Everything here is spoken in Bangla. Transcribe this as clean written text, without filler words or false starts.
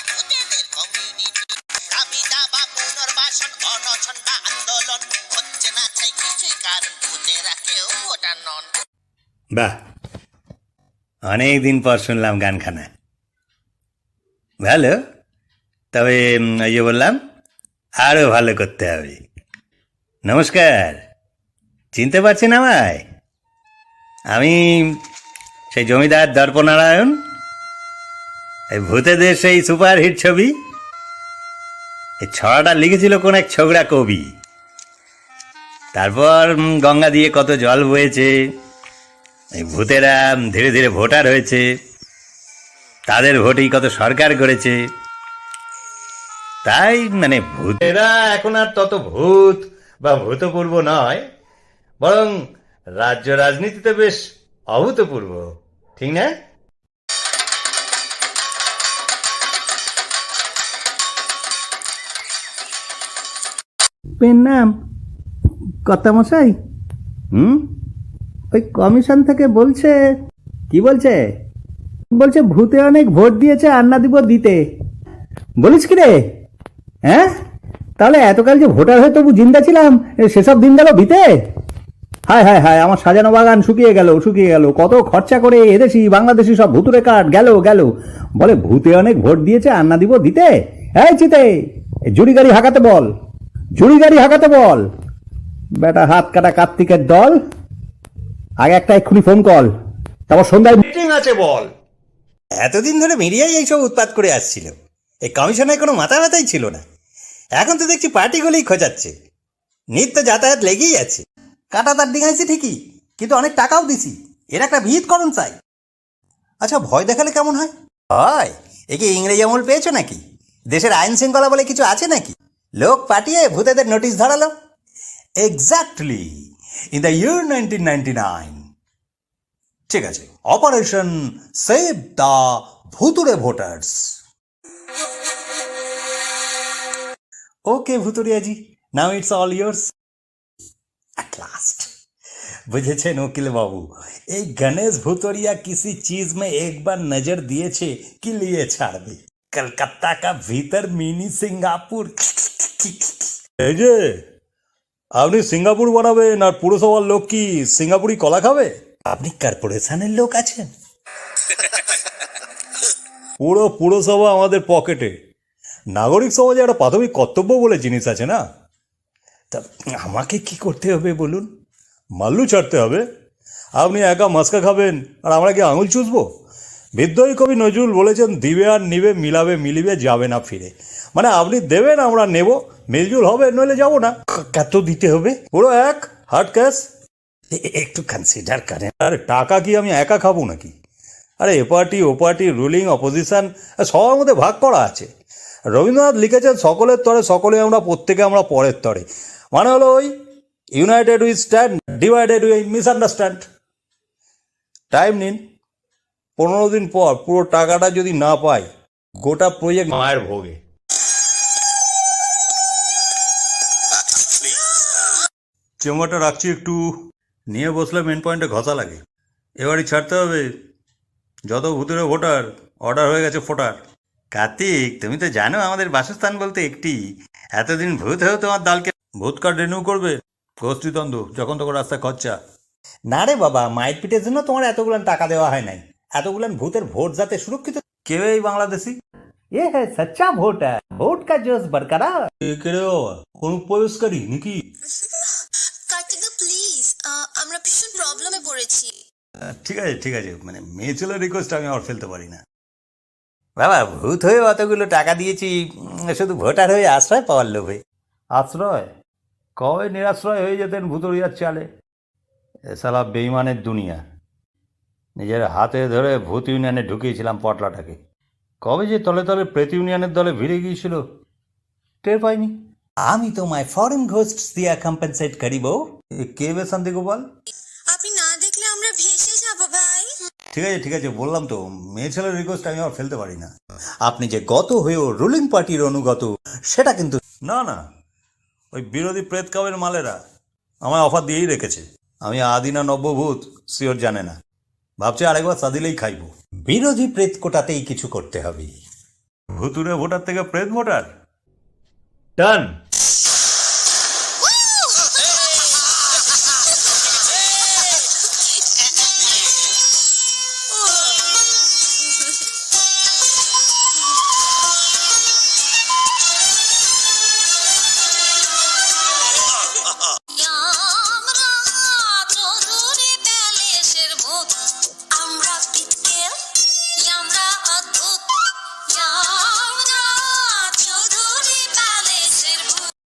ভূতেদের কমিউনিটি দাবি দাবা পুনর্বাসন অনশন বা আন্দোলন হচ্ছে না তাই কিছুই কারণ ভূতেরা কেউ ভোটার নন। বাহ, অনেক দিন পর শুনলাম গানখানা, ভালো। তবে বললাম আরও ভালো করতে হবে। নমস্কার, চিনতে পারছেন আমায়? আমি সেই জমিদার দর্পনারায়ণ, এই ভূতেদের সেই সুপারহিট ছবি। এই ছড়াটা লিখেছিল কোন এক ছোকরা কবি। তারপর গঙ্গা দিয়ে কত জল বয়েছে, এই ভূতেরা ধীরে ধীরে ভোটার হয়েছে, তাদের ভোটেই কত সরকার করেছে। তাই ভূতেরা এখন আর তত ভূত বা ভূতপূর্ব নয়, বরং রাজ্য রাজনীতিতে বেশ অভূতপূর্ব, ঠিক না? পেন নাম কর্তামশাই। ওই কমিশন থেকে বলছে, কি বলছে বলছে ভূতে অনেক ভোট দিয়েছে, আন্না দিব দিতে। বলিস কি রে? হ্যাঁ, তাহলে এতকাল যে ভোটার হয়ে তবু জিন্দা ছিলাম, সেসব দিন গেল বিতে। হায় হায় হায়, আমার সাজানো বাগান শুকিয়ে গেল শুকিয়ে গেল। কত খরচা করে এদেশি বাংলাদেশি সব ভুতুরে কাঠ গেল গেল। বলে ভূতে অনেক ভোট দিয়েছে, আন্না দিব দিতে। এই চিতে, জুড়ি গাড়ি হাঁকাতে বল, জুড়ি গাড়ি হাঁকাতে বল। বেটা হাত কাটা কার্তিকের দল, আগে একটা এক্ষুনি ফোন কল, তারপর সন্ধ্যায় মিটিং আছে বল। এতদিন ধরে মিডিয়াই এইসব উৎপাত করে আসছিল, এই কমিশনের কোনো মাথা ব্যথাই ছিল না। এখন তো দেখছি পার্টিগুলোই খোঁজাচ্ছে, নিত্য যাতায়াত লেগেই আছে। কাটা তার ডিঙাইছি ঠিকই, কিন্তু অনেক টাকাও দিছি, এর একটা ভিতকরণ চাই। আচ্ছা, ভয় দেখালে কেমন হয়? হয়, একে ইংরেজ আমল পেয়েছো নাকি? দেশের আইন শৃঙ্খলা বলে কিছু আছে নাকি? লোক পাঠিয়ে ভূতেদের নোটিশ ধরালো। Exactly, in the year 1999। ঠিক আছে, অপারেশন সেভ দ্য ভুতুরে ভোটার্স। ওকে ভুতুরিয়াজি, now it's all yours. At last বুঝেছেন উকিল বাবু, এই গণেশ ভুতুরিয়া किसी चीज में एक बार नजर दिएছে কি লিয়ে ছাড়বে। কলকাতা কা ভিতর মিনি সিঙ্গাপুর। এই যে আপনি সিঙ্গাপুর বানাবেন আর পুরসভার লোক কি সিঙ্গাপুরি কলা খাবে? আপনি কর্পোরেশনের লোক আছেন? পুরো পুরসভা আমাদের পকেটে। নাগরিক সমাজে একটা প্রাথমিক কর্তব্য বলে জিনিস আছে না? তা আমাকে কি করতে হবে বলুন? মাল্লু ছাড়তে হবে। আপনি একা মাস্কা খাবেন আর আমরা কি আঙুল চুষবো? বিদ্রোহী কবি নজরুল বলেছেন, দিবে আর নিবে, মিলাবে মিলিবে, যাবে না ফিরে। মানে আপনি দেবেন, আমরা নেব, মিলজুল হবে, নইলে যাবো না। কত দিতে হবে? পুরো এক হার্ড ক্যাশ। একটু কনসিডার করেন। আরে টাকা কি আমি একা খাবো নাকি? আরে এ পার্টি ও পার্টি, রুলিং অপোজিশন, সবার মধ্যে ভাগ করা আছে। রবীন্দ্রনাথ লিখেছেন, সকলের তরে সকলে আমরা, প্রত্যেকে আমরা পরের তরে। মানে হলো ওই United we stand, divided we misunderstand. Time নিন, 15 দিন পর পুরো টাকাটা যদি না পাই, গোটা প্রজেক্ট মায়ের ভোগে। চেম্বারটা রাখছি একটু, নিয়ে বসলে মেন পয়েন্টে ঘষা লাগে। এবারই ছাড়তে হবে, যত ভূতের ভোটার অর্ডার হয়ে গেছে ফোটার। কার্তিক, তুমি তো জানো আমাদের বাসস্থান বলতে একটি। এতদিন ভূত হয়েও তোমার দলকে ভূত কার্ড রিনিউ করবে? গোষ্ঠীদ্বন্দ্ব, যখন তখন রাস্তায় খরচা। না রে বাবা, মাইট পিটের জন্য তোমার এতগুলান টাকা দেওয়া হয় নাই। এতগুলান ভূতের ভোট যাতে সুরক্ষিত। কেউ এই বাংলাদেশি এ হ্যাঁ সচ্চা ভোটার, ভোট কা জোশ বরকরার। কেড়ে বাবা অনুপ্রবেশকারী নাকি? কার্তিকা প্লিজ, আমরা ভীষণ প্রবলেমে পড়েছি। ঠিক আছে ঠিক আছে, মেয়ে ছেলের রিকোয়েস্ট আমি আর ফেলতে পারি না। বাবা, ভূত হয়ে অতগুলো টাকা দিয়েছি শুধু ভোটার হয়ে আশ্রয় পাওয়ার লোভে। আশ্রয়? কবে নিরাশ্রয় হয়ে যেতেন ভুতুরিয়ার চালে। এসালা বেইমানের দুনিয়া। নিজের হাতে ধরে ভূত ইউনিয়নে ঢুকিয়েছিলাম পটলাটাকে। কবে যে তলে তলে প্রেত ইউনিয়নের দলে ভিড়ে গিয়েছিল, টের পাইনি। আমি তোমায় ফরেন ঘোস্ট দিয়া কম্পেনসেট করিব। কে বে শান্তি গোপাল? আপনি না দেখলে আমরা ভেসে যাবো ভাই। ঠিক আছে বললাম তো, মেয়ে ছেলের রিকোয়েস্ট আমি আর ফেলতে পারি না। আপনি যে গত হয়েও রুলিং পার্টির অনুগত, সেটা কিন্তু না। না, ওই বিরোধী প্রেত কাবের মালেরা আমায় অফার দিয়েই রেখেছে। আমি আদি না নব্যভূত শিওর জানে না, ভাবছে আরেকবার সাদিলেই খাইব। বিরোধী প্রেত কোটাতেই কিছু করতে হবে। ভুতুরে ভোটার থেকে প্রেত ভোটার। টান।